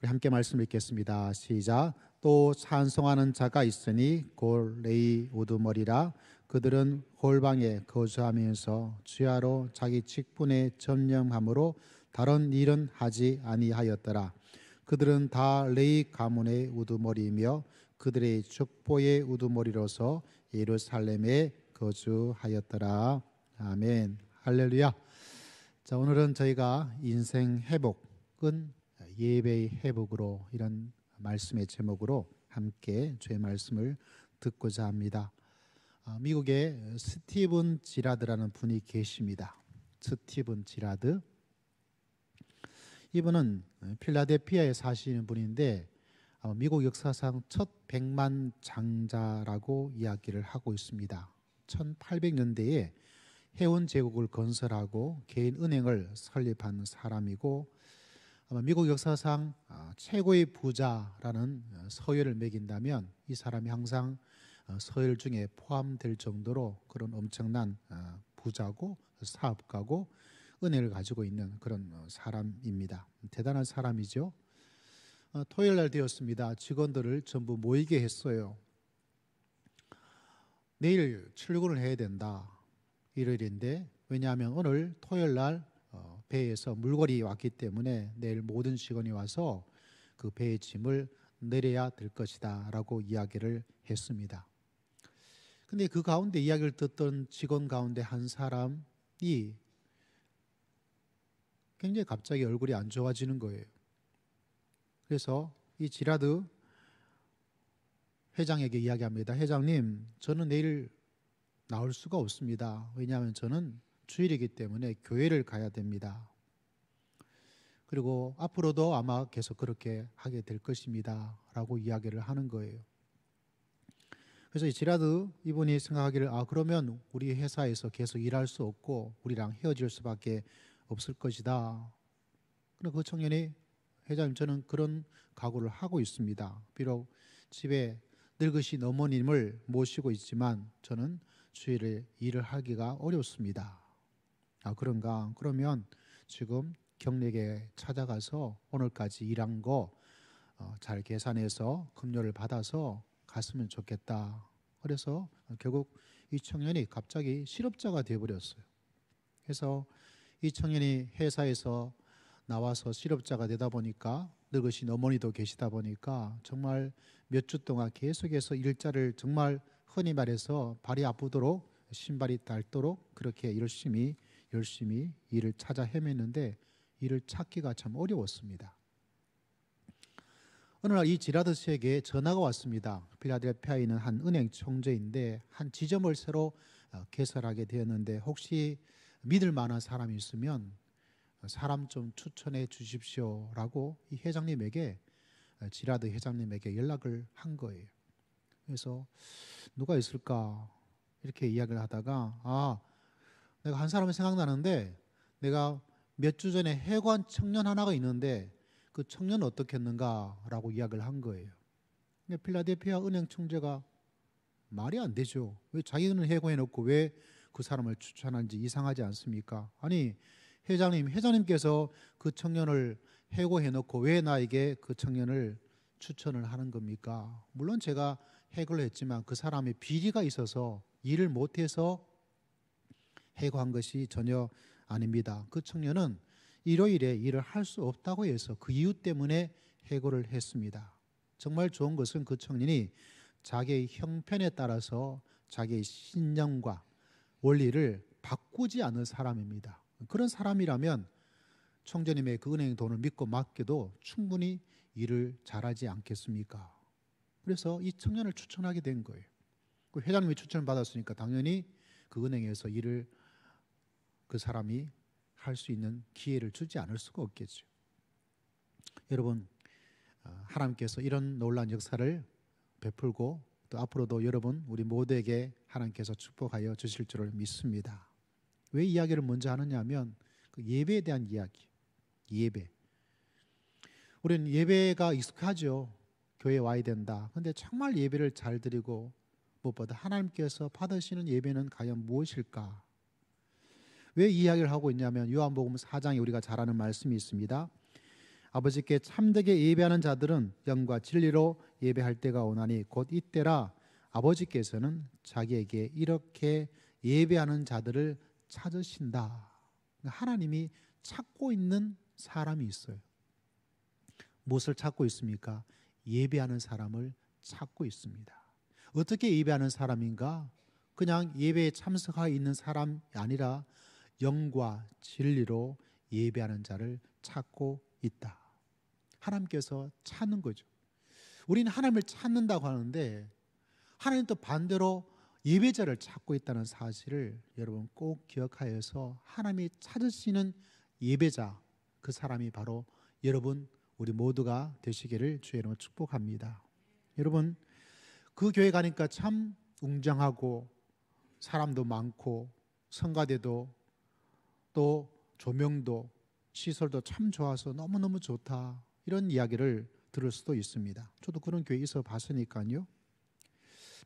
우리 함께 말씀 읽겠습니다. 시작. 또 찬송하는 자가 있으니 곧 레위 우두머리라. 그들은 골방에 거주하면서 주야로 자기 직분에 전념함으로 다른 일은 하지 아니하였더라. 그들은 다 레위 가문의 우두머리이며 그들의 족보의 우두머리로서 예루살렘에 거주하였더라. 아멘. 할렐루야. 자, 오늘은 저희가 인생 회복은 예배의 회복으로, 이런 말씀의 제목으로 함께 주의 말씀을 듣고자 합니다. 미국에 스티븐 지라드라는 분이 계십니다. 스티븐 지라드. 이분은 필라델피아에 사시는 분인데 미국 역사상 첫 백만 장자라고 이야기를 하고 있습니다. 1800년대에 해운 제국을 건설하고 개인 은행을 설립한 사람이고, 아마 미국 역사상 최고의 부자라는 서열을 매긴다면 이 사람이 항상 서열 중에 포함될 정도로 그런 엄청난 부자고 사업가고 은혜를 가지고 있는 그런 사람입니다. 대단한 사람이죠. 토요일 날 되었습니다. 직원들을 전부 모이게 했어요. 내일 출근을 해야 된다. 일요일인데, 왜냐하면 오늘 토요일 날 배에서 물건이 왔기 때문에 내일 모든 직원이 와서 그 배의 짐을 내려야 될 것이다 라고 이야기를 했습니다. 근데 그 가운데 이야기를 듣던 직원 가운데 한 사람이 굉장히 갑자기 얼굴이 안 좋아지는 거예요. 그래서 이 지라드 회장에게 이야기합니다. 회장님, 저는 내일 나올 수가 없습니다. 왜냐하면 저는 주일이기 때문에 교회를 가야 됩니다. 그리고 앞으로도 아마 계속 그렇게 하게 될 것입니다 라고 이야기를 하는 거예요. 그래서 이 지라드 이분이 생각하기를, 그러면 우리 회사에서 계속 일할 수 없고 우리랑 헤어질 수밖에 없을 것이다. 그런데 그 청년이, 회장님, 저는 그런 각오를 하고 있습니다. 비록 집에 늙으신 어머님을 모시고 있지만 저는 주일에 일을 하기가 어렵습니다. 그런가? 그러면 지금 경력에 찾아가서 오늘까지 일한 거 잘 계산해서 급료를 받아서 갔으면 좋겠다. 그래서 결국 이 청년이 갑자기 실업자가 되어버렸어요. 그래서 이 청년이 회사에서 나와서 실업자가 되다 보니까, 늙으신 어머니도 계시다 보니까 정말 몇 주 동안 계속해서 일자를, 정말 흔히 말해서 발이 아프도록 신발이 닳도록 그렇게 열심히 일을 찾아 헤맸는데 일을 찾기가 참 어려웠습니다. 어느 날 이 지라드 씨에게 전화가 왔습니다. 필라델피아에 있는 한 은행 총재인데 한 지점을 새로 개설하게 되었는데 혹시 믿을 만한 사람이 있으면 사람 좀 추천해 주십시오 라고 이 회장님에게, 지라드 회장님에게 연락을 한 거예요. 그래서 누가 있을까 이렇게 이야기를 하다가, 내가 한 사람이 생각나는데, 내가 몇 주 전에 해고한 청년 하나가 있는데 그 청년은 어떻게 했는가 라고 이야기를 한 거예요. 근데 필라델피아 은행 총재가 말이 안 되죠. 왜 자기는 해고해놓고 왜 그 사람을 추천하는지 이상하지 않습니까? 아니, 회장님께서 그 청년을 해고해놓고 왜 나에게 그 청년을 추천을 하는 겁니까? 물론 제가 해고를 했지만 그 사람의 비리가 있어서 일을 못해서 해고한 것이 전혀 아닙니다. 그 청년은 일요일에 일을 할 수 없다고 해서 그 이유 때문에 해고를 했습니다. 정말 좋은 것은 그 청년이 자기의 형편에 따라서 자기의 신념과 원리를 바꾸지 않은 사람입니다. 그런 사람이라면 총재님의 그 은행 돈을 믿고 맡겨도 충분히 일을 잘하지 않겠습니까? 그래서 이 청년을 추천하게 된 거예요. 그 회장님이 추천을 받았으니까 당연히 그 은행에서 일을 그 사람이 할 수 있는 기회를 주지 않을 수가 없겠죠. 여러분, 하나님께서 이런 놀라운 역사를 베풀고 또 앞으로도 여러분, 우리 모두에게 하나님께서 축복하여 주실 줄을 믿습니다. 왜 이야기를 먼저 하느냐 하면 그 예배에 대한 이야기. 예배. 우리는 예배가 익숙하죠. 교회에 와야 된다. 그런데 정말 예배를 잘 드리고 무엇보다 하나님께서 받으시는 예배는 과연 무엇일까? 왜 이 이야기를 하고 있냐면 요한복음 4장에 우리가 잘 아는 말씀이 있습니다. 아버지께 참되게 예배하는 자들은 영과 진리로 예배할 때가 오나니 곧 이때라 아버지께서는 자기에게 이렇게 예배하는 자들을 찾으신다. 하나님이 찾고 있는 사람이 있어요. 무엇을 찾고 있습니까? 예배하는 사람을 찾고 있습니다. 어떻게 예배하는 사람인가? 그냥 예배에 참석하여 있는 사람이 아니라 영과 진리로 예배하는 자를 찾고 있다. 하나님께서 찾는 거죠. 우리는 하나님을 찾는다고 하는데 하나님 또 반대로 예배자를 찾고 있다는 사실을 여러분 꼭 기억하여서 하나님이 찾으시는 예배자, 그 사람이 바로 여러분 우리 모두가 되시기를 주의 이름으로 축복합니다. 여러분 그 교회 가니까 참 웅장하고 사람도 많고 성가대도 또 조명도 시설도 참 좋아서 너무너무 좋다, 이런 이야기를 들을 수도 있습니다. 저도 그런 교회에 있어 봤으니까요.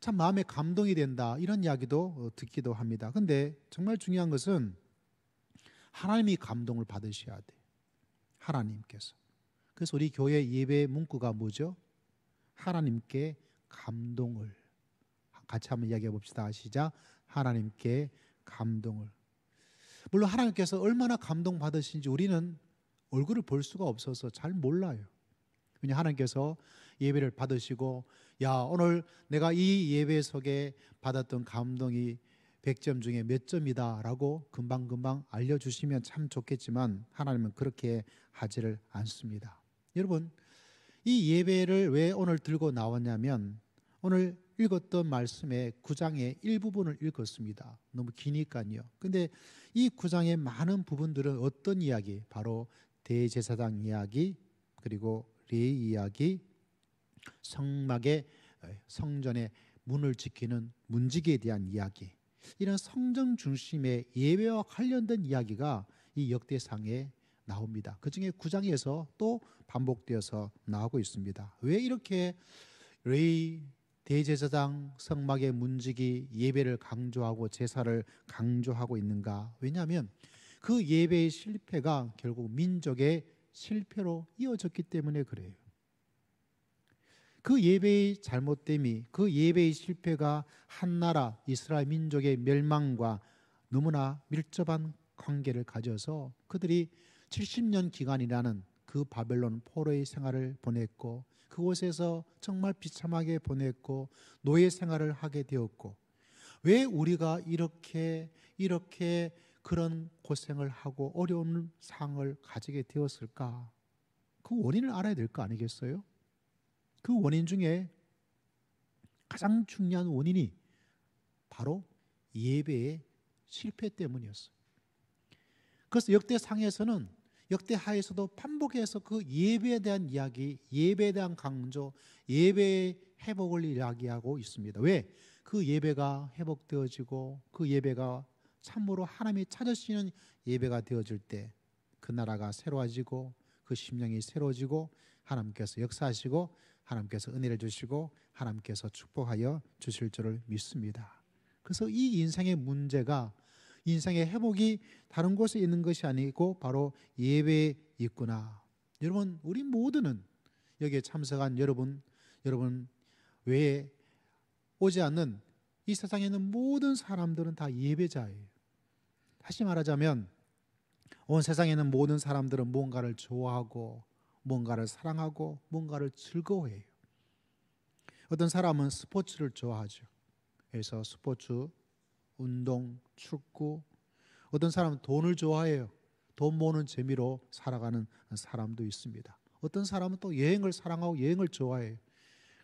참 마음에 감동이 된다, 이런 이야기도 듣기도 합니다. 근데 정말 중요한 것은 하나님이 감동을 받으셔야 돼. 하나님께서. 그래서 우리 교회 예배 문구가 뭐죠? 하나님께 감동을. 같이 한번 이야기해 봅시다. 시작. 하나님께 감동을. 물론 하나님께서 얼마나 감동 받으신지 우리는 얼굴을 볼 수가 없어서 잘 몰라요. 왜냐하면 하나님께서 예배를 받으시고 야, 오늘 내가 이 예배 속에 받았던 감동이 100점 중에 몇 점이다 라고 금방금방 알려주시면 참 좋겠지만 하나님은 그렇게 하지를 않습니다. 여러분 이 예배를 왜 오늘 들고 나왔냐면 오늘 읽었던 말씀의 9장의 일부분을 읽었습니다. 너무 기니까요. 근데 이 9장의 많은 부분들은 어떤 이야기? 바로 대제사장 이야기, 그리고 레위 이야기, 성막의 성전의 문을 지키는 문지기에 대한 이야기, 이런 성전 중심의 예배와 관련된 이야기가 이 역대상에 나옵니다. 그 중에 9장에서 또 반복되어서 나오고 있습니다. 왜 이렇게 레위, 대제사장, 성막의 문지기, 예배를 강조하고 제사를 강조하고 있는가? 왜냐하면 그 예배의 실패가 결국 민족의 실패로 이어졌기 때문에 그래요. 그 예배의 잘못됨이, 그 예배의 실패가 한 나라 이스라엘 민족의 멸망과 너무나 밀접한 관계를 가져서 그들이 70년 기간이라는 그 바벨론 포로의 생활을 보냈고 그곳에서 정말 비참하게 보냈고 노예 생활을 하게 되었고, 왜 우리가 이렇게 그런 고생을 하고 어려운 상을 가지게 되었을까? 그 원인을 알아야 될 거 아니겠어요? 그 원인 중에 가장 중요한 원인이 바로 예배의 실패 때문이었어요. 그래서 역대상에서는, 역대하에서도 반복해서 그 예배에 대한 이야기, 예배에 대한 강조, 예배의 회복을 이야기하고 있습니다. 왜? 그 예배가 회복되어지고 그 예배가 참으로 하나님이 찾으시는 예배가 되어질 때 그 나라가 새로워지고 그 심령이 새로워지고 하나님께서 역사하시고 하나님께서 은혜를 주시고 하나님께서 축복하여 주실 줄을 믿습니다. 그래서 이 인생의 문제가, 인생의 회복이 다른 곳에 있는 것이 아니고 바로 예배에 있구나. 여러분 우리 모두는, 여기에 참석한 여러분 외에 오지 않는 이 세상에 있는 모든 사람들은 다 예배자예요. 다시 말하자면 온 세상에 있는 모든 사람들은 뭔가를 좋아하고 뭔가를 사랑하고 뭔가를 즐거워해요. 어떤 사람은 스포츠를 좋아하죠. 그래서 스포츠, 운동, 축구. 어떤 사람은 돈을 좋아해요. 돈 모으는 재미로 살아가는 사람도 있습니다. 어떤 사람은 또 여행을 사랑하고 여행을 좋아해요.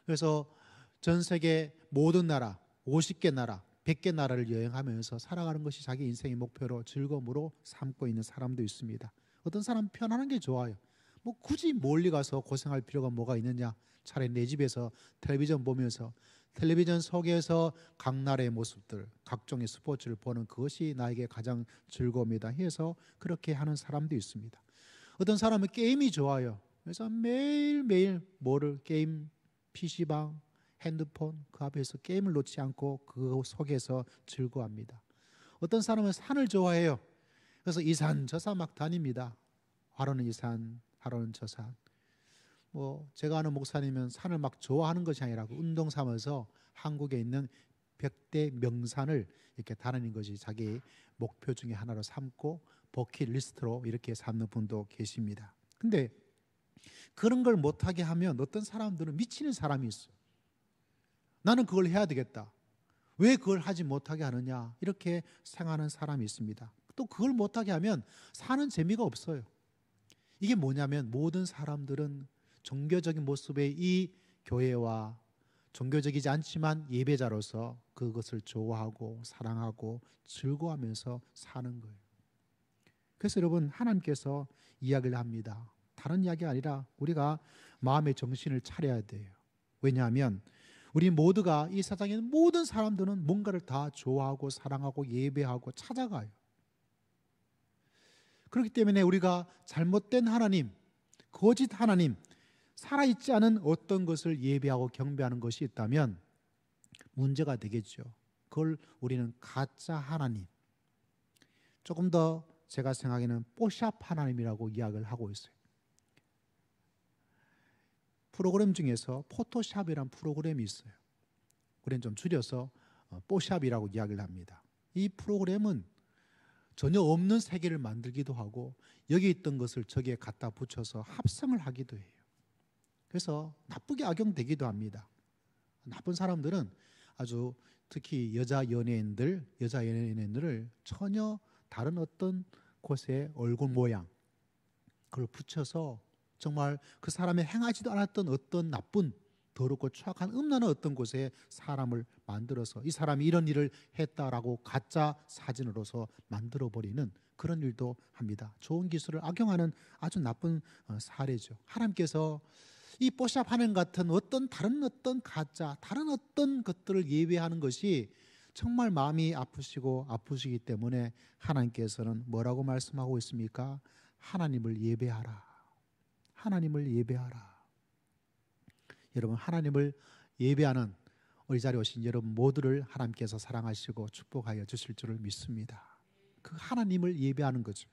그래서 전 세계 모든 나라, 50개 나라, 100개 나라를 여행하면서 살아가는 것이 자기 인생의 목표로 즐거움으로 삼고 있는 사람도 있습니다. 어떤 사람은 편안한 게 좋아요. 뭐 굳이 멀리 가서 고생할 필요가 뭐가 있느냐. 차라리 내 집에서 텔레비전 보면서 텔레비전 속에서 각 나라의 모습들, 각종의 스포츠를 보는 그것이 나에게 가장 즐거움이다 해서 그렇게 하는 사람도 있습니다. 어떤 사람은 게임이 좋아요. 그래서 매일매일 게임, PC방, 핸드폰 그 앞에서 게임을 놓지 않고 그 속에서 즐거워합니다. 어떤 사람은 산을 좋아해요. 그래서 이 산 저 산 막 다닙니다. 화로는 이 산, 하루는 저 산. 제가 아는 목사님은 산을 막 좋아하는 것이 아니라 운동 삼아서 한국에 있는 100대 명산을 이렇게 다니는 것이 자기 목표 중에 하나로 삼고 버킷리스트로 이렇게 삼는 분도 계십니다. 근데 그런 걸 못하게 하면 어떤 사람들은 미치는 사람이 있어요. 나는 그걸 해야 되겠다. 왜 그걸 하지 못하게 하느냐, 이렇게 생각하는 사람이 있습니다. 또 그걸 못하게 하면 사는 재미가 없어요. 이게 뭐냐면 모든 사람들은 종교적인 모습의 이 교회와 종교적이지 않지만 예배자로서 그것을 좋아하고 사랑하고 즐거워하면서 사는 거예요. 그래서 여러분, 하나님께서 이야기를 합니다. 다른 이야기가 아니라 우리가 마음의 정신을 차려야 돼요. 왜냐하면 우리 모두가, 이 세상에 있는 모든 사람들은 뭔가를 다 좋아하고 사랑하고 예배하고 찾아가요. 그렇기 때문에 우리가 잘못된 하나님, 거짓 하나님, 살아있지 않은 어떤 것을 예배하고 경배하는 것이 있다면 문제가 되겠죠. 그걸 우리는 가짜 하나님, 조금 더 제가 생각에는 뽀샵 하나님이라고 이야기를 하고 있어요. 프로그램 중에서 포토샵이라는 프로그램이 있어요. 우리는 좀 줄여서 뽀샵이라고 이야기를 합니다. 이 프로그램은 전혀 없는 세계를 만들기도 하고 여기 있던 것을 저기에 갖다 붙여서 합성을 하기도 해요. 그래서 나쁘게 악용되기도 합니다. 나쁜 사람들은 아주 특히 여자 연예인들을 전혀 다른 어떤 곳에 얼굴 모양 그걸 붙여서 정말 그 사람이 행하지도 않았던 어떤 나쁜 더럽고 추악한 음란한 어떤 곳에 사람을 만들어서 이 사람이 이런 일을 했다라고 가짜 사진으로서 만들어버리는 그런 일도 합니다. 좋은 기술을 악용하는 아주 나쁜 사례죠. 하나님께서 이 뽀샵 하는 같은 다른 어떤 가짜, 다른 어떤 것들을 예배하는 것이 정말 마음이 아프시기 때문에 하나님께서는 뭐라고 말씀하고 있습니까? 하나님을 예배하라. 하나님을 예배하라. 여러분, 하나님을 예배하는 우리 자리에 오신 여러분 모두를 하나님께서 사랑하시고 축복하여 주실 줄을 믿습니다. 그 하나님을 예배하는 거죠.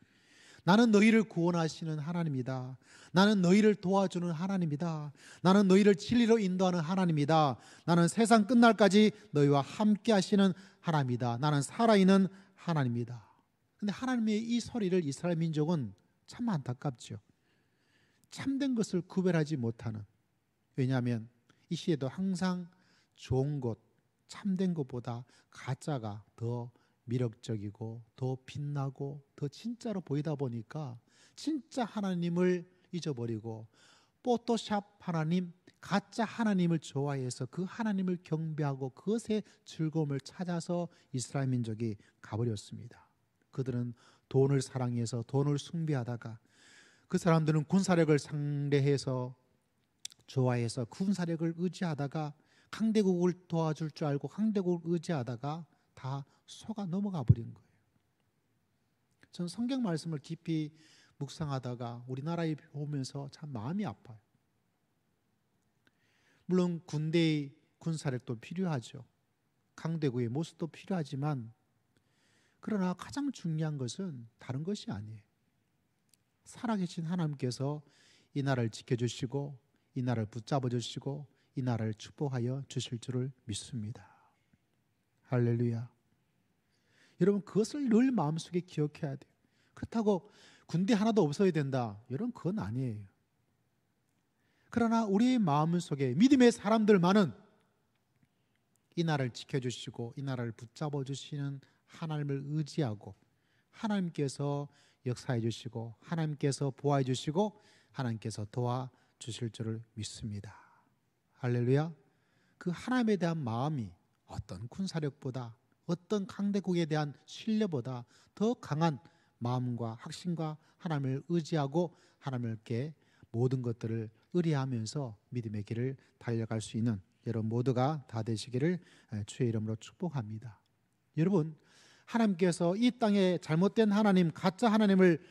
나는 너희를 구원하시는 하나님이다. 나는 너희를 도와주는 하나님이다. 나는 너희를 진리로 인도하는 하나님이다. 나는 세상 끝날까지 너희와 함께 하시는 하나님이다. 나는 살아있는 하나님이다. 그런데 하나님의 이 소리를 이스라엘 민족은 참 안타깝죠. 참된 것을 구별하지 못하는, 왜냐하면 이 시대도 항상 좋은 것, 참된 것보다 가짜가 더 매력적이고 더 빛나고 더 진짜로 보이다 보니까 진짜 하나님을 잊어버리고 포토샵 하나님, 가짜 하나님을 좋아해서 그 하나님을 경배하고 그것의 즐거움을 찾아서 이스라엘 민족이 가버렸습니다. 그들은 돈을 사랑해서 돈을 숭배하다가, 그 사람들은 군사력을 상대해서 좋아해서 군사력을 의지하다가, 강대국을 도와줄 줄 알고 강대국을 의지하다가 다 속아 넘어가 버린 거예요. 저는 성경 말씀을 깊이 묵상하다가 우리나라에 보면서 참 마음이 아파요. 물론 군대의 군사력도 필요하죠. 강대국의 모습도 필요하지만, 그러나 가장 중요한 것은 다른 것이 아니에요. 살아계신 하나님께서 이 나라를 지켜주시고 이 나라를 붙잡아 주시고 이 나라를 축복하여 주실 줄을 믿습니다. 할렐루야. 여러분, 그것을 늘 마음속에 기억해야 돼요. 그렇다고 군대 하나도 없어야 된다, 여러분, 그건 아니에요. 그러나 우리의 마음속에 믿음의 사람들만은 이 나라를 지켜주시고 이 나라를 붙잡아 주시는 하나님을 의지하고 하나님께서 역사해 주시고 하나님께서 보호해 주시고 하나님께서 도와주실 줄을 믿습니다. 할렐루야. 그 하나님에 대한 마음이 어떤 군사력보다, 어떤 강대국에 대한 신뢰보다 더 강한 마음과 확신과 하나님을 의지하고 하나님께 모든 것들을 의뢰하면서 믿음의 길을 달려갈 수 있는 여러분 모두가 다 되시기를 주의 이름으로 축복합니다. 여러분, 하나님께서 이 땅에 잘못된 하나님, 가짜 하나님을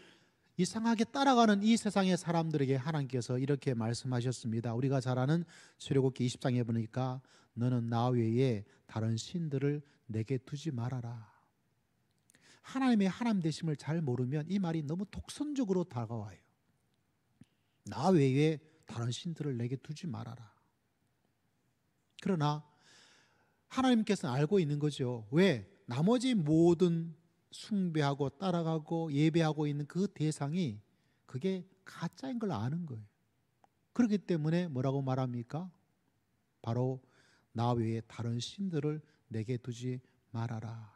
이상하게 따라가는 이 세상의 사람들에게 하나님께서 이렇게 말씀하셨습니다. 우리가 잘 아는 출애굽기 20장에 보니까 너는 나 외에 다른 신들을 내게 두지 말아라. 하나님의 하나님 되심을 잘 모르면 이 말이 너무 독선적으로 다가와요. 나 외에 다른 신들을 내게 두지 말아라. 그러나 하나님께서는 알고 있는 거죠. 왜? 나머지 모든 숭배하고 따라가고 예배하고 있는 그 대상이 그게 가짜인 걸 아는 거예요. 그렇기 때문에 뭐라고 말합니까? 바로 나 외에 다른 신들을 내게 두지 말아라.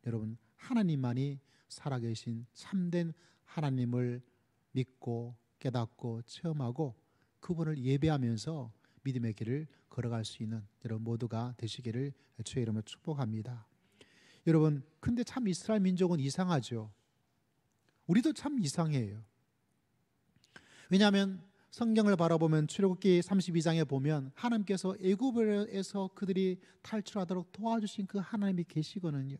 여러분, 하나님만이 살아계신 참된 하나님을 믿고 깨닫고 체험하고 그분을 예배하면서 믿음의 길을 걸어갈 수 있는 여러분 모두가 되시기를 주의 이름으로 축복합니다. 여러분, 근데 참 이스라엘 민족은 이상하죠. 우리도 참 이상해요. 왜냐하면 성경을 바라보면 출애굽기 32장에 보면 하나님께서 애굽에서 그들이 탈출하도록 도와주신 그 하나님이 계시거든요.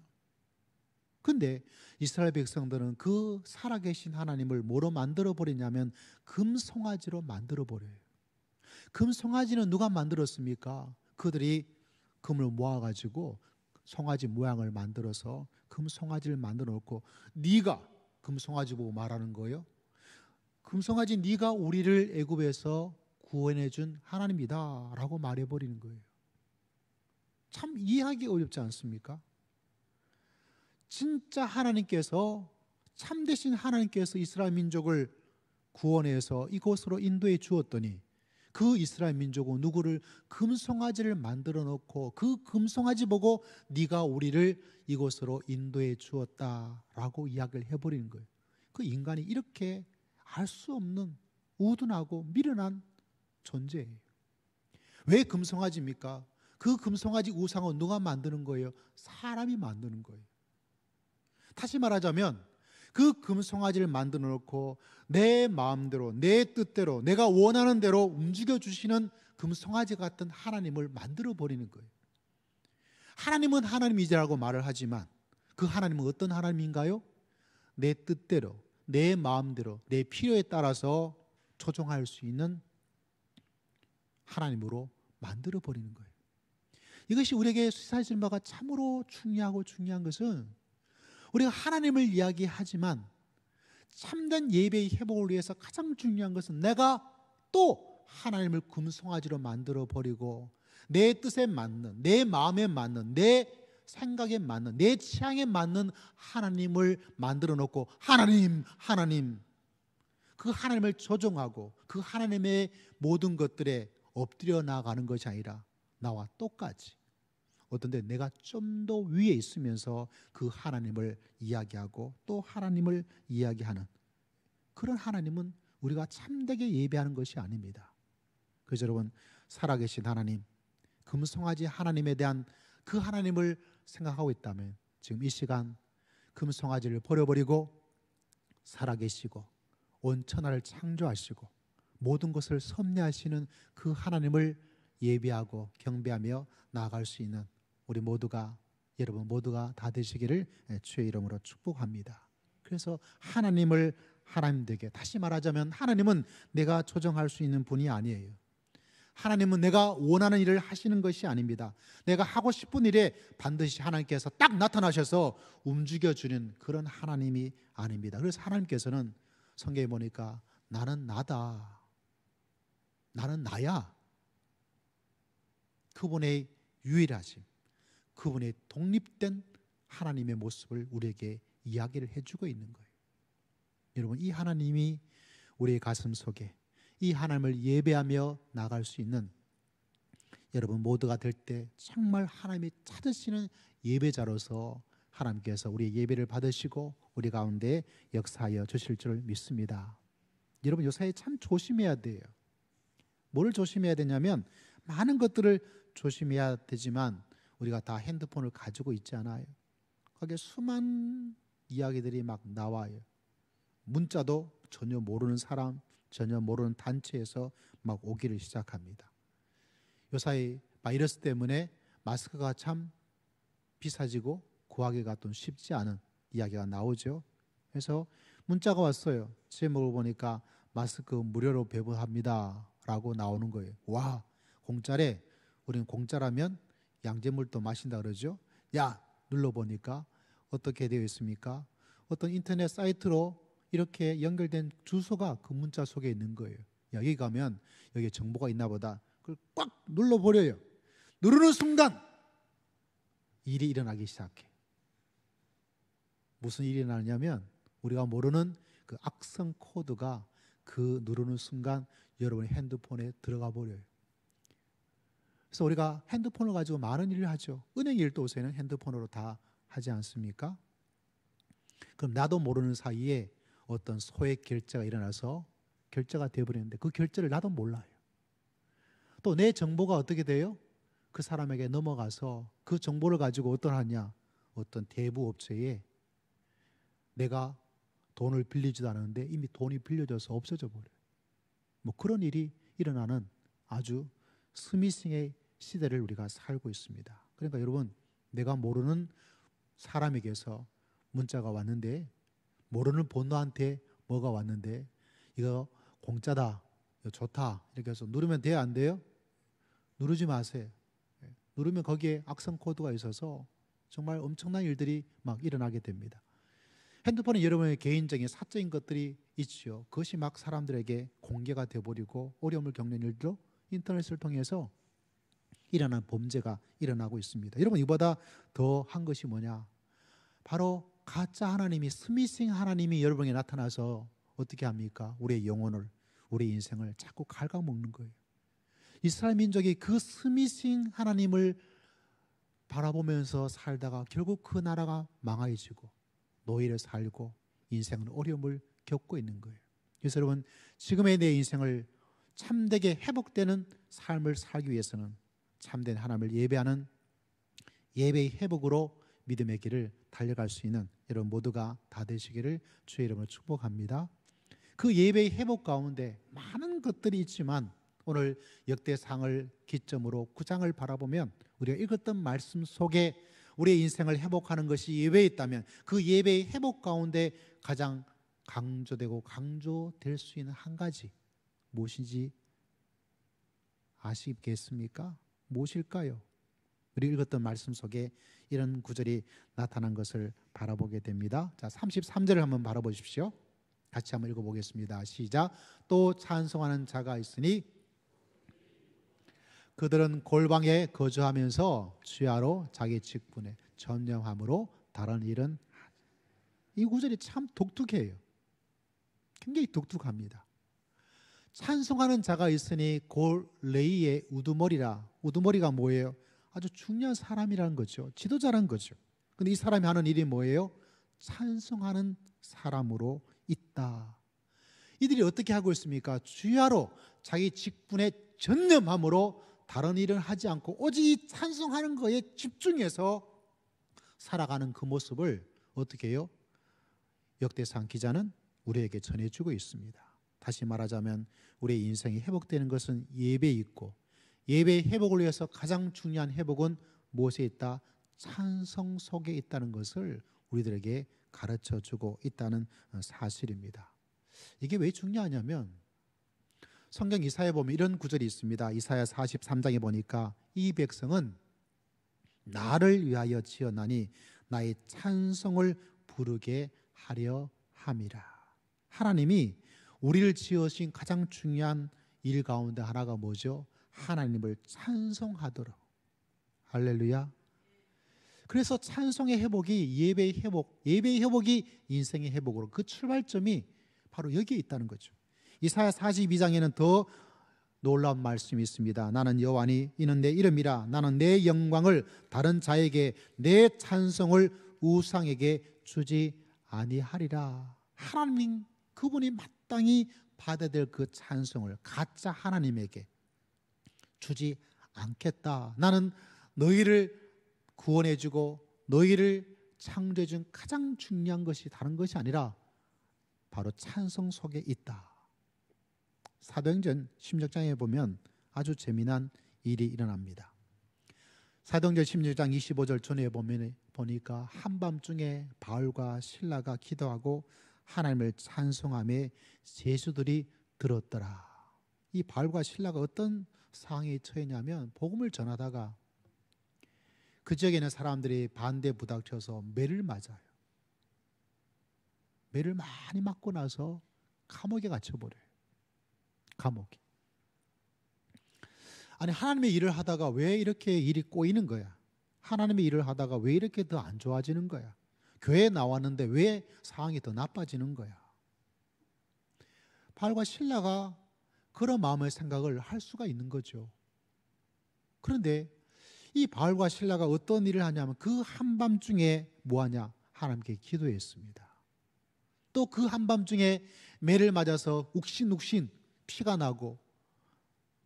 근데 이스라엘 백성들은 그 살아계신 하나님을 뭐로 만들어버리냐면 금송아지로 만들어버려요. 금송아지는 누가 만들었습니까? 그들이 금을 모아가지고 송아지 모양을 만들어서 금송아지를 만들어 놓고 네가 금송아지 보고 말하는 거예요. 금송아지 네가 우리를 애굽에서 구원해 준 하나님이다 라고 말해버리는 거예요. 참 이해하기 어렵지 않습니까? 진짜 하나님께서 참되신 하나님께서 이스라엘 민족을 구원해서 이곳으로 인도해 주었더니 그 이스라엘 민족은 누구를 금송아지를 만들어 놓고 그 금송아지 보고 네가 우리를 이곳으로 인도해 주었다라고 이야기를 해버리는 거예요. 그 인간이 이렇게 알 수 없는 우둔하고 미련한 존재예요. 왜 금송아지입니까? 그 금송아지 우상은 누가 만드는 거예요? 사람이 만드는 거예요. 다시 말하자면 그 금송아지를 만들어 놓고 내 마음대로 내 뜻대로 내가 원하는 대로 움직여 주시는 금송아지 같은 하나님을 만들어 버리는 거예요. 하나님은 하나님이라고 말을 하지만 그 하나님은 어떤 하나님인가요? 내 뜻대로 내 마음대로 내 필요에 따라서 조종할 수 있는 하나님으로 만들어 버리는 거예요. 이것이 우리에게 시사해주는 바가 참으로 중요한 것은 우리가 하나님을 이야기하지만 참된 예배의 회복을 위해서 가장 중요한 것은 내가 또 하나님을 금송아지로 만들어 버리고 내 뜻에 맞는, 내 마음에 맞는, 내 생각에 맞는, 내 취향에 맞는 하나님을 만들어 놓고 하나님 그 하나님을 조종하고 그 하나님의 모든 것들에 엎드려 나가는 것이 아니라 나와 똑같이 어떤데 내가 좀 더 위에 있으면서 그 하나님을 이야기하고 또 하나님을 이야기하는 그런 하나님은 우리가 참되게 예배하는 것이 아닙니다. 그래서 여러분, 살아계신 하나님, 금송아지 하나님에 대한 그 하나님을 생각하고 있다면 지금 이 시간 금송아지를 버려버리고 살아계시고 온 천하를 창조하시고 모든 것을 섭리하시는 그 하나님을 예배하고 경배하며 나아갈 수 있는 우리 모두가, 여러분 모두가 다 되시기를 주의 이름으로 축복합니다. 그래서 하나님을 하나님 되게, 다시 말하자면 하나님은 내가 조정할 수 있는 분이 아니에요. 하나님은 내가 원하는 일을 하시는 것이 아닙니다. 내가 하고 싶은 일에 반드시 하나님께서 딱 나타나셔서 움직여주는 그런 하나님이 아닙니다. 그래서 하나님께서는 성경에 보니까 나는 나다, 나는 나야, 그분의 유일하심, 그분의 독립된 하나님의 모습을 우리에게 이야기를 해주고 있는 거예요. 여러분, 이 하나님이 우리의 가슴 속에 이 하나님을 예배하며 나갈 수 있는 여러분 모두가 될 때 정말 하나님이 찾으시는 예배자로서 하나님께서 우리의 예배를 받으시고 우리 가운데 역사하여 주실 줄 믿습니다. 여러분, 요사이에 참 조심해야 돼요. 뭘 조심해야 되냐면 많은 것들을 조심해야 되지만 우리가 다 핸드폰을 가지고 있지 않아요. 거기에 수많은 이야기들이 막 나와요. 문자도 전혀 모르는 사람, 전혀 모르는 단체에서 막 오기를 시작합니다. 요사이 바이러스 때문에 마스크가 참 비싸지고 구하기가 좀 쉽지 않은 이야기가 나오죠. 그래서 문자가 왔어요. 제목을 보니까 마스크 무료로 배부합니다 라고 나오는 거예요. 와, 공짜래. 우리는 공짜라면 양잿물도 마신다 그러죠. 야, 눌러보니까 어떻게 되어 있습니까? 어떤 인터넷 사이트로 이렇게 연결된 주소가 그 문자 속에 있는 거예요. 야, 여기 가면 여기에 정보가 있나 보다. 그걸 꽉 눌러버려요. 누르는 순간 일이 일어나기 시작해. 무슨 일이 일어나냐면 우리가 모르는 그 악성 코드가 그 누르는 순간 여러분의 핸드폰에 들어가 버려요. 그래서 우리가 핸드폰을 가지고 많은 일을 하죠. 은행 일도 요새는 핸드폰으로 다 하지 않습니까? 그럼 나도 모르는 사이에 어떤 소액 결제가 일어나서 결제가 되어버리는데 그 결제를 나도 몰라요. 또 내 정보가 어떻게 돼요? 그 사람에게 넘어가서 그 정보를 가지고 어떠하냐? 어떤 대부업체에 내가 돈을 빌리지도 않았는데 이미 돈이 빌려져서 없어져 버려요. 뭐 그런 일이 일어나는 아주 스미싱의 시대를 우리가 살고 있습니다. 그러니까 여러분, 내가 모르는 사람에게서 문자가 왔는데, 모르는 번호한테 뭐가 왔는데 이거 공짜다, 이거 좋다 이렇게 해서 누르면 돼요, 안 돼요? 누르지 마세요. 누르면 거기에 악성 코드가 있어서 정말 엄청난 일들이 막 일어나게 됩니다. 핸드폰에 여러분의 개인적인 사적인 것들이 있죠. 그것이 막 사람들에게 공개가 되어버리고 어려움을 겪는 일도 인터넷을 통해서 일어난 범죄가 일어나고 있습니다. 여러분, 이보다 더 한 것이 뭐냐? 바로 가짜 하나님이, 스미싱 하나님이 여러분에게 나타나서 어떻게 합니까? 우리의 영혼을, 우리 인생을 자꾸 갉아먹는 거예요. 이스라엘 민족이 그 스미싱 하나님을 바라보면서 살다가 결국 그 나라가 망해지고 노예를 살고 인생은 어려움을 겪고 있는 거예요. 그래서 여러분, 지금의 내 인생을 참되게 회복되는 삶을 살기 위해서는 참된 하나님을 예배하는 예배의 회복으로 믿음의 길을 달려갈 수 있는 여러분 모두가 다 되시기를 주의 이름으로 축복합니다. 그 예배의 회복 가운데 많은 것들이 있지만 오늘 역대상을 기점으로 9장을 바라보면 우리가 읽었던 말씀 속에 우리의 인생을 회복하는 것이 예배에 있다면 그 예배의 회복 가운데 가장 강조되고 강조될 수 있는 한 가지 무엇인지 아시겠습니까? 무엇일까요? 우리 읽었던 말씀 속에 이런 구절이 나타난 것을 바라보게 됩니다. 자, 33절을 한번 바라보십시오. 같이 한번 읽어보겠습니다. 시작. 또 찬송하는 자가 있으니 그들은 골방에 거주하면서 주야로 자기 직분에 전념함으로 다른 일은. 이 구절이 참 독특해요. 굉장히 독특합니다. 찬송하는 자가 있으니 골 레이의 우두머리라. 우두머리가 뭐예요? 아주 중요한 사람이라는 거죠. 지도자라는 거죠. 근데 이 사람이 하는 일이 뭐예요? 찬송하는 사람으로 있다. 이들이 어떻게 하고 있습니까? 주야로 자기 직분에 전념함으로 다른 일은 하지 않고 오직 이 찬송하는 거에 집중해서 살아가는 그 모습을 어떻게 해요? 역대상 기자는 우리에게 전해주고 있습니다. 다시 말하자면 우리의 인생이 회복되는 것은 예배에 있고 예배의 회복을 위해서 가장 중요한 회복은 무엇에 있다? 찬송 속에 있다는 것을 우리들에게 가르쳐주고 있다는 사실입니다. 이게 왜 중요하냐면 성경 이사야에 보면 이런 구절이 있습니다. 이사야 43장에 보니까 이 백성은 나를 위하여 지었나니 나의 찬송을 부르게 하려 함이라. 하나님이 우리를 지으신 가장 중요한 일 가운데 하나가 뭐죠? 하나님을 찬송하도록. 할렐루야. 그래서 찬송의 회복이 예배의 회복, 예배의 회복이 인생의 회복으로 그 출발점이 바로 여기에 있다는 거죠. 이사야 42장에는 더 놀라운 말씀이 있습니다. 나는 여호와니 이는 내 이름이라. 나는 내 영광을 다른 자에게 내 찬송을 우상에게 주지 아니하리라. 하나님 그분이 마땅히 받아야 될 그 찬송을 가짜 하나님에게 주지 않겠다. 나는 너희를 구원해주고 너희를 창조해준 가장 중요한 것이 다른 것이 아니라 바로 찬송 속에 있다. 사도행전 16장에 보면 아주 재미난 일이 일어납니다. 사도행전 16장 25절 전에 보니까 한밤중에 바울과 실라가 기도하고 하나님을 찬송하며 제수들이 들었더라. 이 바울과 실라가 어떤 상황에 처했냐면 복음을 전하다가 그 지역에 있는 사람들이 반대 부닥쳐서 매를 맞아요. 매를 많이 맞고 나서 감옥에 갇혀버려요. 감옥에. 아니, 하나님의 일을 하다가 왜 이렇게 일이 꼬이는 거야? 하나님의 일을 하다가 왜 이렇게 더 안 좋아지는 거야? 교회에 나왔는데 왜 상황이 더 나빠지는 거야? 바울과 실라가 그런 마음의 생각을 할 수가 있는 거죠. 그런데 이 바울과 실라가 어떤 일을 하냐면 그 한밤중에 뭐하냐? 하나님께 기도했습니다. 또 그 한밤중에 매를 맞아서 욱신욱신 피가 나고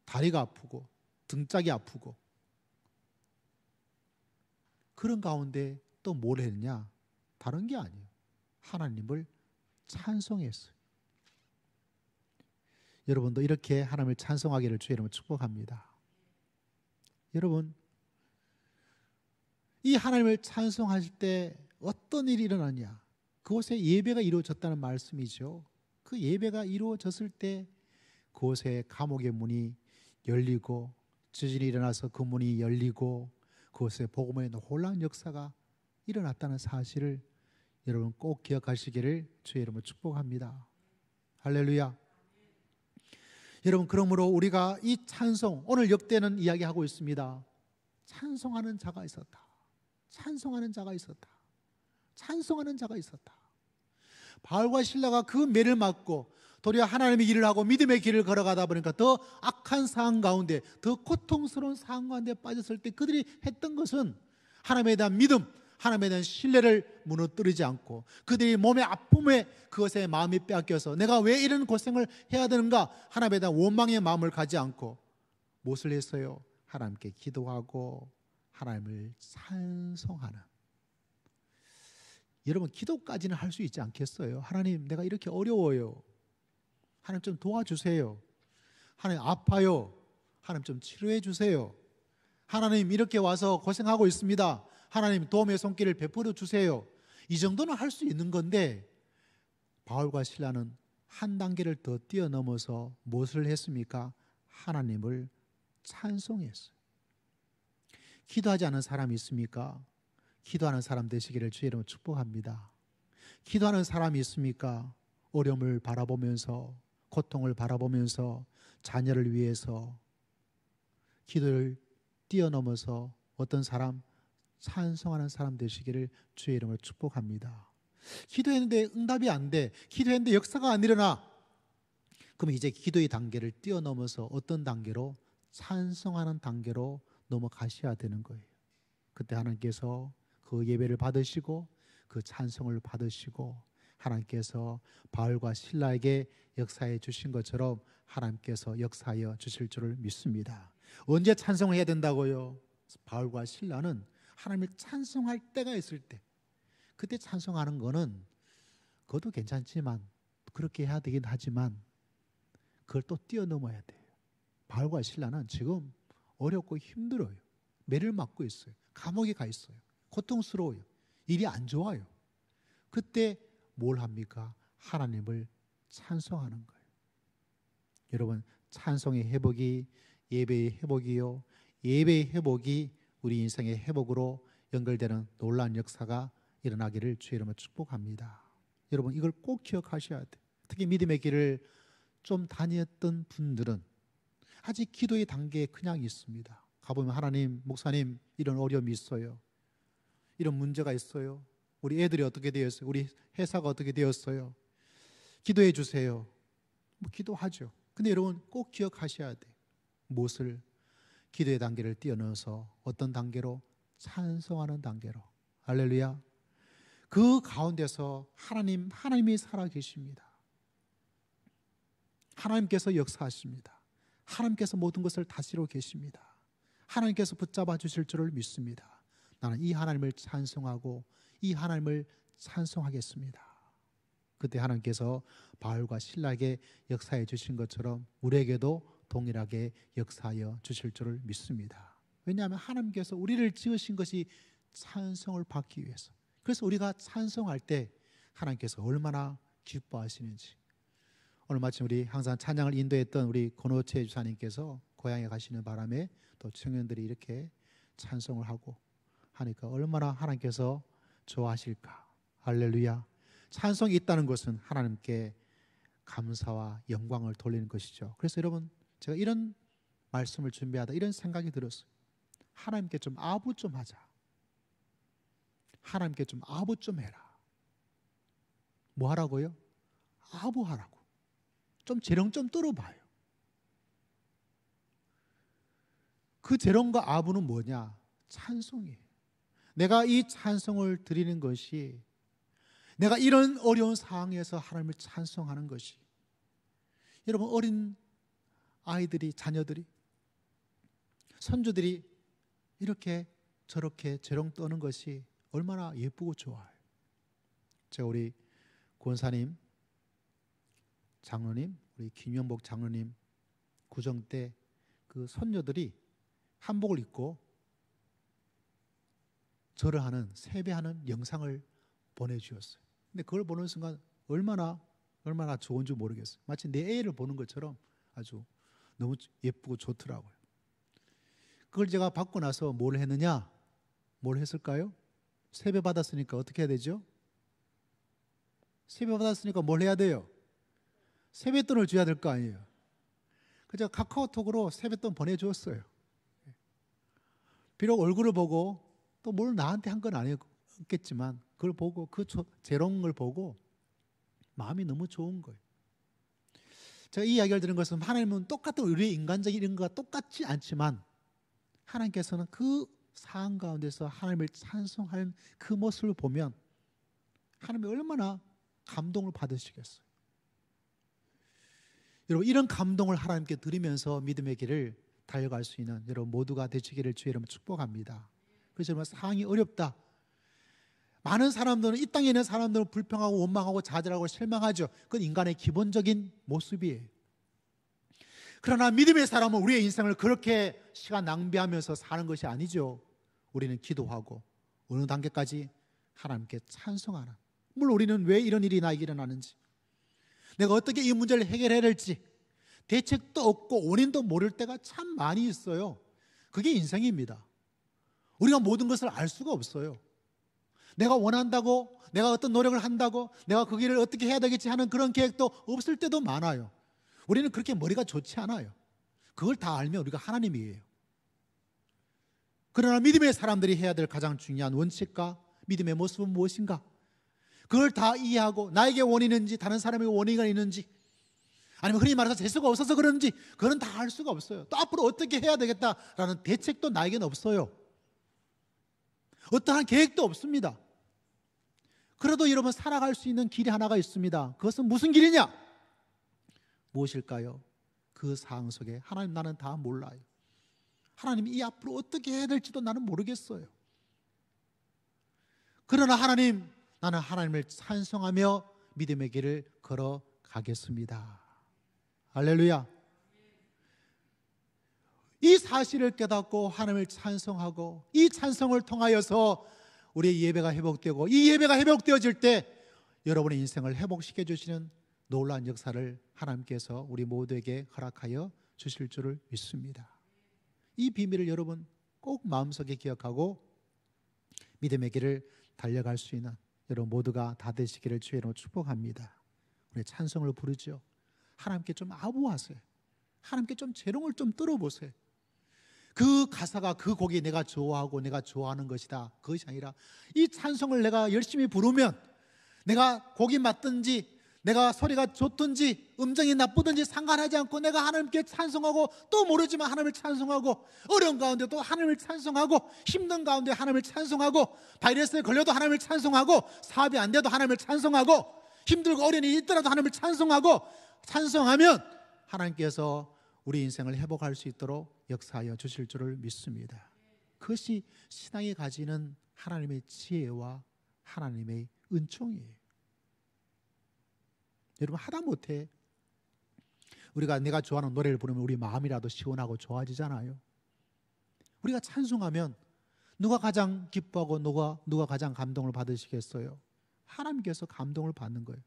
다리가 아프고 등짝이 아프고 그런 가운데 또 뭘 했냐? 다른 게 아니에요. 하나님을 찬송했어요. 여러분도 이렇게 하나님을 찬송하기를 주의 이름으로 축복합니다. 여러분, 이 하나님을 찬송할 때 어떤 일이 일어나냐? 그곳에 예배가 이루어졌다는 말씀이죠. 그 예배가 이루어졌을 때 그곳에 감옥의 문이 열리고 지진이 일어나서 그 문이 열리고 그곳에 복음의 놀라운 역사가 일어났다는 사실을 여러분 꼭 기억하시기를 주의 이름으로 축복합니다. 할렐루야. 여러분, 그러므로 우리가 이 찬송, 오늘 역대는 이야기하고 있습니다. 찬송하는 자가 있었다. 찬송하는 자가 있었다. 찬송하는 자가 있었다. 바울과 실라가 그 매를 맞고 도리어 하나님의 일을 하고 믿음의 길을 걸어가다 보니까 더 악한 상황 가운데, 더 고통스러운 상황 가운데 빠졌을 때 그들이 했던 것은 하나님에 대한 믿음, 하나님에 대한 신뢰를 무너뜨리지 않고 그들이 몸의 아픔에 그것에 마음이 빼앗겨서 내가 왜 이런 고생을 해야 되는가 하나님에 대한 원망의 마음을 가지 않고 무엇을 했어요? 하나님께 기도하고 하나님을 찬송하는. 여러분, 기도까지는 할 수 있지 않겠어요? 하나님, 내가 이렇게 어려워요. 하나님 좀 도와주세요. 하나님, 아파요. 하나님 좀 치료해 주세요. 하나님, 이렇게 와서 고생하고 있습니다. 하나님, 도움의 손길을 베풀어 주세요. 이 정도는 할 수 있는 건데 바울과 실라는 한 단계를 더 뛰어넘어서 무엇을 했습니까? 하나님을 찬송했어요. 기도하지 않은 사람이 있습니까? 기도하는 사람 되시기를 주의 이름으로 축복합니다. 기도하는 사람이 있습니까? 어려움을 바라보면서, 고통을 바라보면서 자녀를 위해서 기도를 뛰어넘어서 어떤 사람, 찬송하는 사람 되시기를 주의 이름으로 축복합니다. 기도했는데 응답이 안 돼. 기도했는데 역사가 안 일어나. 그럼 이제 기도의 단계를 뛰어넘어서 어떤 단계로? 찬송하는 단계로 넘어가셔야 되는 거예요. 그때 하나님께서 그 예배를 받으시고 그 찬송을 받으시고 하나님께서 바울과 실라에게 역사해 주신 것처럼 하나님께서 역사하여 주실 줄을 믿습니다. 언제 찬송을 해야 된다고요? 바울과 실라는 하나님을 찬송할 때가 있을 때, 그때 찬송하는 거는 그것도 괜찮지만 그렇게 해야 되긴 하지만 그걸 또 뛰어넘어야 돼요. 바울과 실라는 지금 어렵고 힘들어요. 매를 맞고 있어요. 감옥에 가 있어요. 고통스러워요. 일이 안 좋아요. 그때 뭘 합니까? 하나님을 찬송하는 거예요. 여러분, 찬송의 회복이 예배의 회복이요, 예배의 회복이 우리 인생의 회복으로 연결되는 놀라운 역사가 일어나기를 주의 이름으로 축복합니다. 여러분, 이걸 꼭 기억하셔야 돼요. 특히 믿음의 길을 좀 다녔던 분들은 아직 기도의 단계에 그냥 있습니다. 가보면 하나님, 목사님, 이런 어려움이 있어요. 이런 문제가 있어요. 우리 애들이 어떻게 되었어요? 우리 회사가 어떻게 되었어요? 기도해 주세요. 뭐 기도하죠. 근데 여러분 꼭 기억하셔야 돼요. 무엇을? 기도의 단계를 뛰어넘어서 어떤 단계로? 찬송하는 단계로. 할렐루야. 그 가운데서 하나님이 살아계십니다. 하나님께서 역사하십니다. 하나님께서 모든 것을 다스리고 계십니다. 하나님께서 붙잡아 주실 줄을 믿습니다. 나는 이 하나님을 찬송하고 이 하나님을 찬송하겠습니다. 그때 하나님께서 바울과 실라에게 역사해 주신 것처럼 우리에게도 동일하게 역사하여 주실 줄을 믿습니다. 왜냐하면 하나님께서 우리를 지으신 것이 찬송을 받기 위해서. 그래서 우리가 찬송할 때 하나님께서 얼마나 기뻐하시는지. 오늘 마침 우리 항상 찬양을 인도했던 우리 권호채 주사님께서 고향에 가시는 바람에 또 청년들이 이렇게 찬송을 하고 하니까 얼마나 하나님께서 좋아하실까. 할렐루야. 찬송이 있다는 것은 하나님께 감사와 영광을 돌리는 것이죠. 그래서 여러분, 제가 이런 말씀을 준비하다 이런 생각이 들었어요. 하나님께 좀 아부 좀 하자. 하나님께 좀 아부 좀 해라. 뭐 하라고요? 아부하라고. 좀 재롱 좀 떨어봐요. 그 재롱과 아부는 뭐냐? 찬송이에요. 내가 이 찬송을 드리는 것이, 내가 이런 어려운 상황에서 하나님을 찬송하는 것이, 여러분, 어린 아이들이, 자녀들이, 선조들이 이렇게 저렇게 재롱 떠는 것이 얼마나 예쁘고 좋아요. 제가 우리 권사님, 장로님, 우리 김영복 장로님 구정 때 그 선녀들이 한복을 입고 절을 하는, 세배하는 영상을 보내주셨어요. 근데 그걸 보는 순간 얼마나 좋은지 모르겠어요. 마치 내 애를 보는 것처럼 아주 너무 예쁘고 좋더라고요. 그걸 제가 받고 나서 뭘 했느냐? 뭘 했을까요? 세배 받았으니까 어떻게 해야 되죠? 세배 받았으니까 뭘 해야 돼요? 세뱃돈을 줘야 될 거 아니에요. 그래서 카카오톡으로 세뱃돈 보내주었어요. 비록 얼굴을 보고 또 뭘 나한테 한 건 아니었겠지만 그걸 보고, 그 재롱을 보고 마음이 너무 좋은 거예요. 제가 이 이야기를 들은 것은, 하나님은 똑같은 우리의 인간적인 이런 것과 똑같지 않지만 하나님께서는 그 상황 가운데서 하나님을 찬송하는 그 모습을 보면 하나님이 얼마나 감동을 받으시겠어요. 여러분, 이런 감동을 하나님께 드리면서 믿음의 길을 달려갈 수 있는 여러분 모두가 되시기를 주의 이름으로 축복합니다. 그래서 여러분, 상황이 어렵다. 많은 사람들은, 이 땅에 있는 사람들은 불평하고 원망하고 좌절하고 실망하죠. 그건 인간의 기본적인 모습이에요. 그러나 믿음의 사람은 우리의 인생을 그렇게 시간 낭비하면서 사는 것이 아니죠. 우리는 기도하고 어느 단계까지 하나님께 찬송하는, 물론 우리는 왜 이런 일이 나에게 일어나는지, 내가 어떻게 이 문제를 해결해야 될지 대책도 없고 원인도 모를 때가 참 많이 있어요. 그게 인생입니다. 우리가 모든 것을 알 수가 없어요. 내가 원한다고, 내가 어떤 노력을 한다고, 내가 그 길을 어떻게 해야 되겠지 하는 그런 계획도 없을 때도 많아요. 우리는 그렇게 머리가 좋지 않아요. 그걸 다 알면 우리가 하나님이에요. 그러나 믿음의 사람들이 해야 될 가장 중요한 원칙과 믿음의 모습은 무엇인가? 그걸 다 이해하고, 나에게 원인이 있는지 다른 사람에게 원인이 있는지, 아니면 흔히 말해서 재수가 없어서 그런지, 그건 다 알 수가 없어요. 또 앞으로 어떻게 해야 되겠다라는 대책도 나에게는 없어요. 어떠한 계획도 없습니다. 그래도 여러분, 살아갈 수 있는 길이 하나가 있습니다. 그것은 무슨 길이냐? 무엇일까요? 그 상황 속에 하나님, 나는 다 몰라요. 하나님, 이 앞으로 어떻게 해야 될지도 나는 모르겠어요. 그러나 하나님, 나는 하나님을 찬송하며 믿음의 길을 걸어가겠습니다. 할렐루야. 이 사실을 깨닫고 하나님을 찬송하고, 이 찬송을 통하여서 우리의 예배가 회복되고, 이 예배가 회복되어질 때 여러분의 인생을 회복시켜 주시는 놀라운 역사를 하나님께서 우리 모두에게 허락하여 주실 줄을 믿습니다. 이 비밀을 여러분 꼭 마음속에 기억하고 믿음의 길을 달려갈 수 있는 여러분 모두가 다 되시기를 주의 이름으로 축복합니다. 우리 찬송을 부르죠. 하나님께 좀 아부하세요. 하나님께 좀 재롱을 좀 떨어보세요. 그 가사가, 그 곡이 내가 좋아하고 내가 좋아하는 것이다, 그것이 아니라 이 찬송을 내가 열심히 부르면, 내가 곡이 맞든지 내가 소리가 좋든지 음정이 나쁘든지 상관하지 않고 내가 하나님께 찬송하고, 또 모르지만 하나님을 찬송하고, 어려운 가운데 또 하나님을 찬송하고, 힘든 가운데 하나님을 찬송하고, 바이러스에 걸려도 하나님을 찬송하고, 사업이 안 돼도 하나님을 찬송하고, 힘들고 어려운 일이 있더라도 하나님을 찬송하고, 찬송하면 하나님께서 우리 인생을 회복할 수 있도록 역사하여 주실 줄을 믿습니다. 그것이 신앙이 가지는 하나님의 지혜와 하나님의 은총이에요. 여러분, 하다못해 우리가 내가 좋아하는 노래를 부르면 우리 마음이라도 시원하고 좋아지잖아요. 우리가 찬송하면 누가 가장 기뻐하고 누가 가장 감동을 받으시겠어요? 하나님께서 감동을 받는 거예요.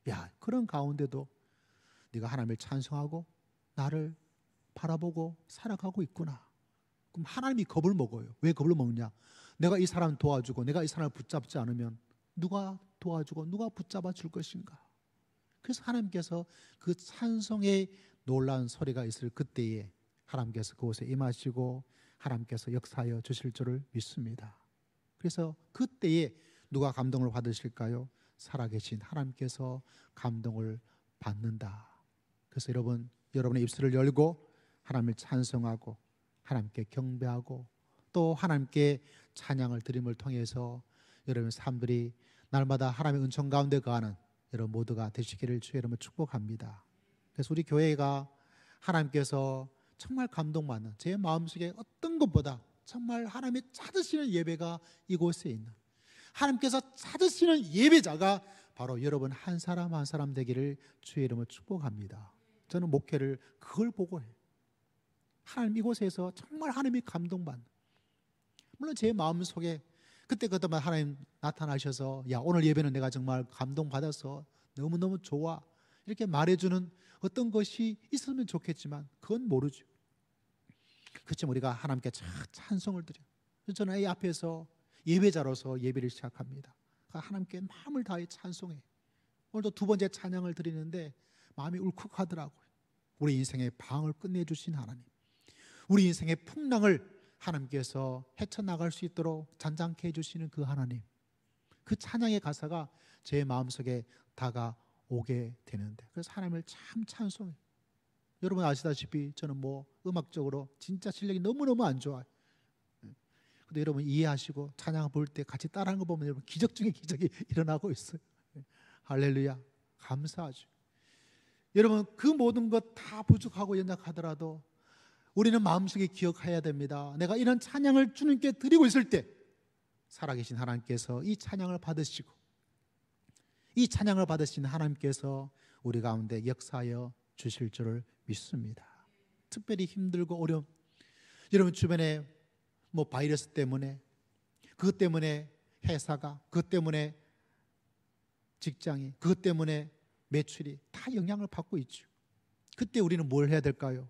야, 그런 가운데도 네가 하나님을 찬송하고 나를 바라보고 살아가고 있구나. 그럼 하나님이 겁을 먹어요. 왜 겁을 먹느냐? 내가 이 사람을 도와주고 내가 이 사람을 붙잡지 않으면 누가 도와주고 누가 붙잡아 줄 것인가? 그래서 하나님께서 그 찬송의 놀라운 소리가 있을 그때에 하나님께서 그곳에 임하시고 하나님께서 역사하여 주실 줄을 믿습니다. 그래서 그때에 누가 감동을 받으실까요? 살아계신 하나님께서 감동을 받는다. 그래서 여러분의 입술을 열고 하나님을 찬송하고 하나님께 경배하고 또 하나님께 찬양을 드림을 통해서 여러분의 삶들이 날마다 하나님의 은총 가운데 거하는 여러분 모두가 되시기를 주의 이름으로 축복합니다. 그래서 우리 교회가 하나님께서 정말 감동받는 제 마음속에 어떤 것보다 정말 하나님의 찾으시는 예배가 이곳에 있는 하나님께서 찾으시는 예배자가 바로 여러분 한 사람 한 사람 되기를 주의 이름으로 축복합니다. 저는 목회를 그걸 보고 해요. 하나님 이곳에서 정말 하나님이 감동받는, 물론 제 마음속에 그때마다 하나님 나타나셔서 야 오늘 예배는 내가 정말 감동받아서 너무너무 좋아 이렇게 말해주는 어떤 것이 있으면 좋겠지만 그건 모르죠. 그렇지만 우리가 하나님께 찬송을 드려요. 저는 이 앞에서 예배자로서 예배를 시작합니다. 하나님께 마음을 다해 찬송해. 오늘도 두 번째 찬양을 드리는데 마음이 울컥하더라고요. 우리 인생의 방을 끝내주신 하나님, 우리 인생의 풍랑을 하나님께서 헤쳐나갈 수 있도록 잔잔케 해주시는 그 하나님, 그 찬양의 가사가 제 마음속에 다가오게 되는데 그래서 하나님을 참 찬송해요. 여러분 아시다시피 저는 음악적으로 진짜 실력이 너무너무 안 좋아요. 근데 여러분 이해하시고 찬양 볼 때 같이 따라하는 거 보면 여러분 기적 중에 기적이 일어나고 있어요. 할렐루야, 감사하죠. 여러분 그 모든 것 다 부족하고 연약하더라도 우리는 마음속에 기억해야 됩니다. 내가 이런 찬양을 주님께 드리고 있을 때 살아계신 하나님께서 이 찬양을 받으시고 이 찬양을 받으신 하나님께서 우리 가운데 역사하여 주실 줄을 믿습니다. 특별히 힘들고 어려움, 여러분 주변에 바이러스 때문에, 그것 때문에 회사가, 그것 때문에 직장이, 그것 때문에 매출이 다 영향을 받고 있죠. 그때 우리는 뭘 해야 될까요?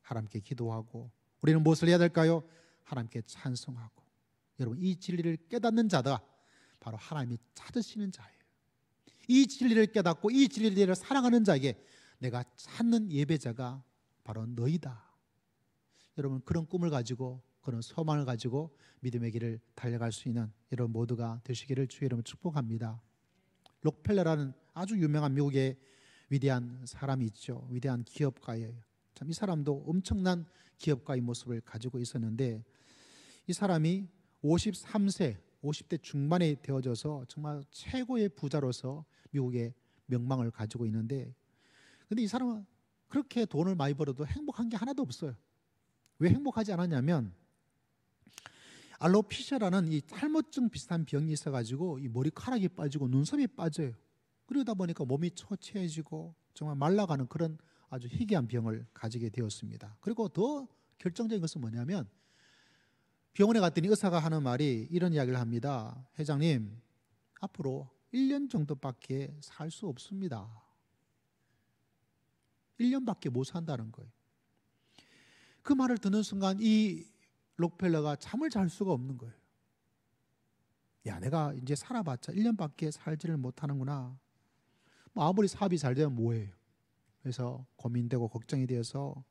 하나님께 기도하고. 우리는 무엇을 해야 될까요? 하나님께 찬송하고. 여러분 이 진리를 깨닫는 자가 바로 하나님이 찾으시는 자예요. 이 진리를 깨닫고 이 진리를 사랑하는 자에게 내가 찾는 예배자가 바로 너희다. 여러분 그런 꿈을 가지고 그런 소망을 가지고 믿음의 길을 달려갈 수 있는 여러분 모두가 되시기를 주의 이름으로 축복합니다. 록펠러라는 아주 유명한 미국의 위대한 사람이 있죠. 위대한 기업가예요. 참 이 사람도 엄청난 기업가의 모습을 가지고 있었는데 이 사람이 53세, 50대 중반에 되어져서 정말 최고의 부자로서 미국의 명망을 가지고 있는데 근데 이 사람은 그렇게 돈을 많이 벌어도 행복한 게 하나도 없어요. 왜 행복하지 않았냐면 알로피시아라는 이 탈모증 비슷한 병이 있어가지고 이 머리카락이 빠지고 눈썹이 빠져요. 그러다 보니까 몸이 초췌해지고 정말 말라가는 그런 아주 희귀한 병을 가지게 되었습니다. 그리고 더 결정적인 것은 뭐냐면 병원에 갔더니 의사가 하는 말이 이런 이야기를 합니다. 회장님, 앞으로 1년 정도밖에 살 수 없습니다. 1년밖에 못 산다는 거예요. 그 말을 듣는 순간 이 록펠러가 잠을 잘 수가 없는 거예요. 야, 내가 이제 살아봤자 1년밖에 살지를 못하는구나. 아무리 사업이 잘 되면 뭐해요. 그래서 고민되고 걱정이 되어서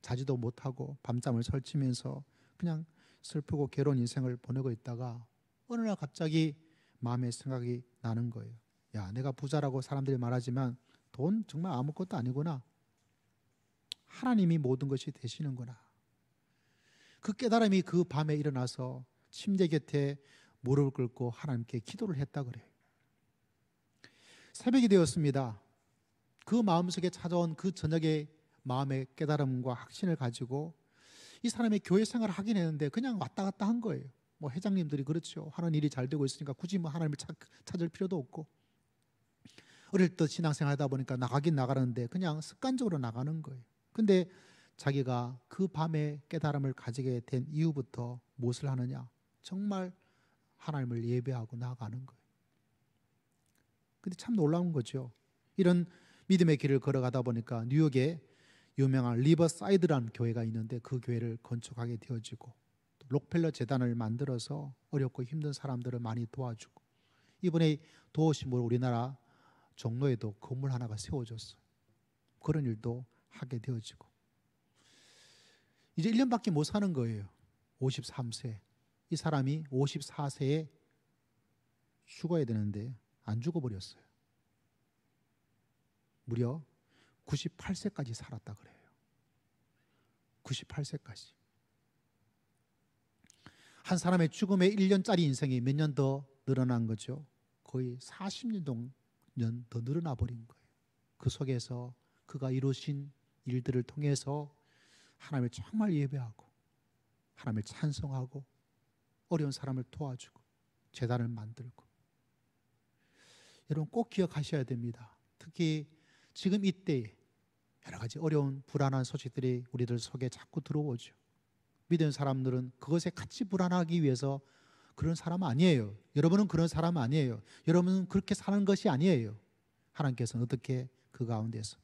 자지도 못하고 밤잠을 설치면서 그냥 슬프고 괴로운 인생을 보내고 있다가 어느 날 갑자기 마음에 생각이 나는 거예요. 야, 내가 부자라고 사람들이 말하지만 돈 정말 아무것도 아니구나. 하나님이 모든 것이 되시는구나. 그 깨달음이 그 밤에 일어나서 침대 곁에 무릎을 꿇고 하나님께 기도를 했다 그래요. 새벽이 되었습니다. 그 마음속에 찾아온 그 저녁의 마음의 깨달음과 확신을 가지고 이 사람의 교회 생활을 하긴 했는데 그냥 왔다 갔다 한 거예요. 회장님들이 그렇죠. 하는 일이 잘 되고 있으니까 굳이 하나님을 찾을 필요도 없고 어릴 때 신앙생활 하다 보니까 나가긴 나가는데 그냥 습관적으로 나가는 거예요. 근데 자기가 그 밤에 깨달음을 가지게 된 이후부터 무엇을 하느냐? 정말 하나님을 예배하고 나아가는 거예요. 근데 참 놀라운 거죠. 이런 믿음의 길을 걸어가다 보니까 뉴욕에 유명한 리버사이드라는 교회가 있는데 그 교회를 건축하게 되어지고 록펠러 재단을 만들어서 어렵고 힘든 사람들을 많이 도와주고 이번에 도우심으로 우리나라 종로에도 건물 하나가 세워졌어요. 그런 일도 하게 되어지고, 이제 1년밖에 못 사는 거예요. 53세. 이 사람이 54세에 죽어야 되는데 안 죽어버렸어요. 무려 98세까지 살았다 그래요. 98세까지. 한 사람의 죽음에 1년짜리 인생이 몇 년 더 늘어난 거죠. 거의 40년 더 늘어나 버린 거예요. 그 속에서 그가 이루신 일들을 통해서 하나님을 정말 예배하고 하나님을 찬송하고 어려운 사람을 도와주고 제단을 만들고. 여러분 꼭 기억하셔야 됩니다. 특히 지금 이때에 여러 가지 어려운 불안한 소식들이 우리들 속에 자꾸 들어오죠. 믿는 사람들은 그것에 같이 불안하기 위해서 그런 사람 아니에요. 여러분은 그런 사람 아니에요. 여러분은 그렇게 사는 것이 아니에요. 하나님께서는 어떻게 그 가운데서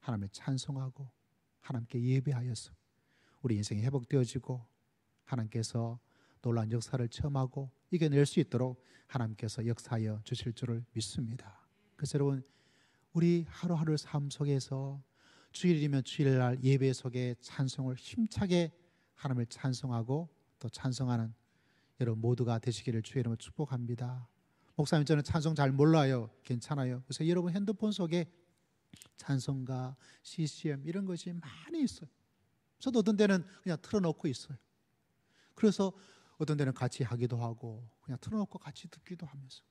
하나님을 찬송하고 하나님께 예배하여서 우리 인생이 회복되어지고 하나님께서 놀라운 역사를 체험하고 이겨낼 수 있도록 하나님께서 역사하여 주실 줄을 믿습니다. 그래서 여러분 우리 하루하루 삶 속에서 주일이면 주일날 예배 속에 찬송을 힘차게 하나님을 찬송하고 또 찬송하는 여러분 모두가 되시기를 주의 이름으로 축복합니다. 목사님 저는 찬송 잘 몰라요. 괜찮아요. 그래서 여러분 핸드폰 속에 찬송가, CCM 이런 것이 많이 있어요. 저도 어떤 데는 그냥 틀어놓고 있어요. 그래서 어떤 데는 같이 하기도 하고 그냥 틀어놓고 같이 듣기도 하면서,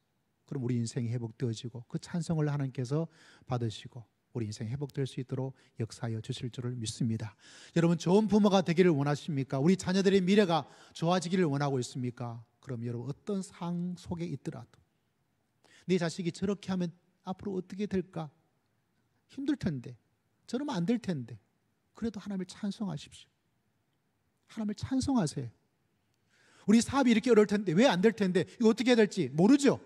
그럼 우리 인생이 회복되어지고 그 찬송을 하나님께서 받으시고 우리 인생이 회복될 수 있도록 역사하여 주실 줄을 믿습니다. 여러분 좋은 부모가 되기를 원하십니까? 우리 자녀들의 미래가 좋아지기를 원하고 있습니까? 그럼 여러분 어떤 상황 속에 있더라도 네 자식이 저렇게 하면 앞으로 어떻게 될까? 힘들 텐데, 저러면 안 될 텐데, 그래도 하나님을 찬송하십시오. 하나님을 찬송하세요. 우리 사업이 이렇게 어려울 텐데 왜 안 될 텐데 이거 어떻게 해야 될지 모르죠.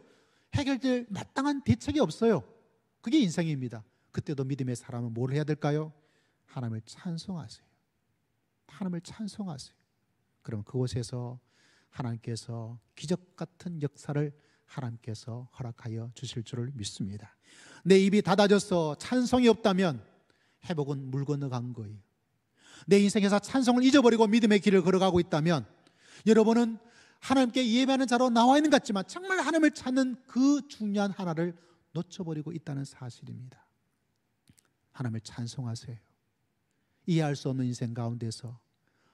해결될 마땅한 대책이 없어요. 그게 인생입니다. 그때도 믿음의 사람은 뭘 해야 될까요? 하나님을 찬송하세요. 하나님을 찬송하세요. 그럼 그곳에서 하나님께서 기적 같은 역사를 하나님께서 허락하여 주실 줄을 믿습니다. 내 입이 닫아져서 찬송이 없다면 회복은 물 건너간 거예요. 내 인생에서 찬송을 잊어버리고 믿음의 길을 걸어가고 있다면 여러분은 하나님께 예배하는 자로 나와 있는 것 같지만 정말 하나님을 찾는 그 중요한 하나를 놓쳐버리고 있다는 사실입니다. 하나님을 찬송하세요. 이해할 수 없는 인생 가운데서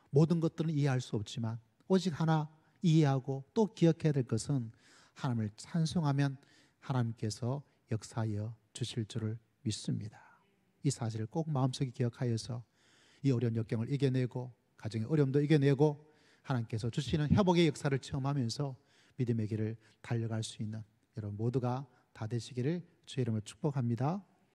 모든 것들은 이해할 수 없지만 오직 하나 이해하고 또 기억해야 될 것은 하나님을 찬송하면 하나님께서 역사하여 주실 줄을 믿습니다. 이 사실을 꼭 마음속에 기억하여서 이 어려운 역경을 이겨내고 가정의 어려움도 이겨내고 하나님께서 주시는 회복의 역사를 체험하면서 믿음의 길을 달려갈 수 있는 여러분 모두가 다 되시기를 주의 이름으로 축복합니다.